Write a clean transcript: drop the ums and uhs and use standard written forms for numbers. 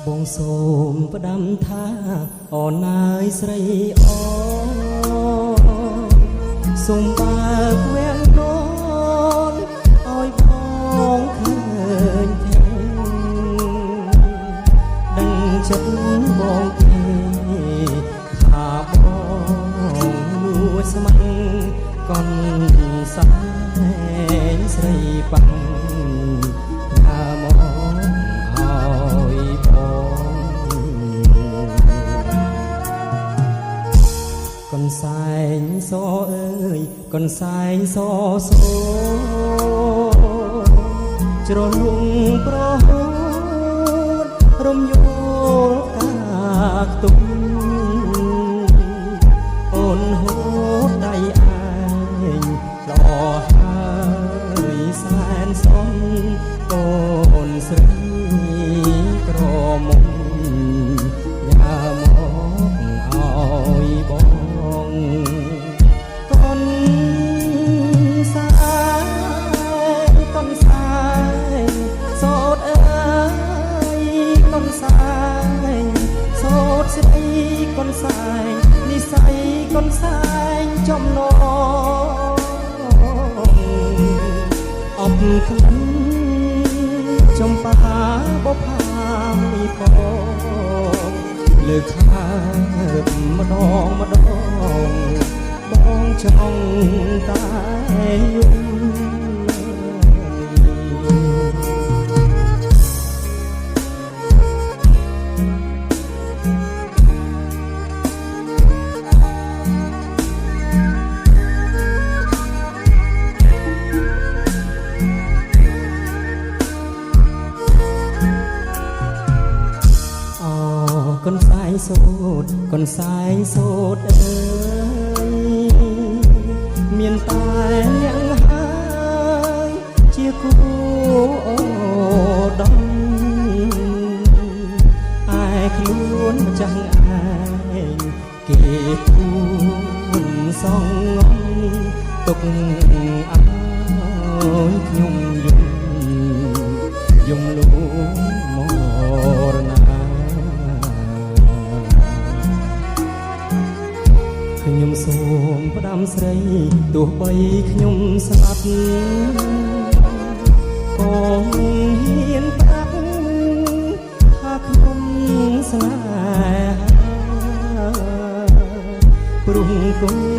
បងសូមផ្ដាំថាអូនអើយស្រីអូសូមបើកវាំងកូនឲ្យបងឃើញទេដឹងចិត្តបងទេថាបងលួចស្មាំងកូនសែងស្រីបាំងកូនសែងសអើយកូនសែងសសូជ្រលងប្រហូតរំយោលកាខ្ទុំអូនហូតដៃឯងល្អហើយសែនសំអូនស្រីក្រមុំយ៉ាមកឲ្យបងកូនសែងសោតអើយកូនសែងសោតស្រីកូនសែងនិស័យកូនសែងចំណងអបក្លិនចំបាបុផាមីផងលើកខាម្ដងបងចង់តែយំកូនសែងសូត្រកូនសែងសូត្រអើយមានតែអ្នកហើយជាគូអូដំឯខ្លួនម្ចាស់ឯងគេគូនសងងំទុកឲ្យខ្ញុំយំលូមរណាខ្ញុំសូមផ្ដាំស្រីទោះបីខ្ញុំស្លាប់ក៏ហ៊ានប្រាប់ថាខ្ញុំស្នេហាព្រោះគុណ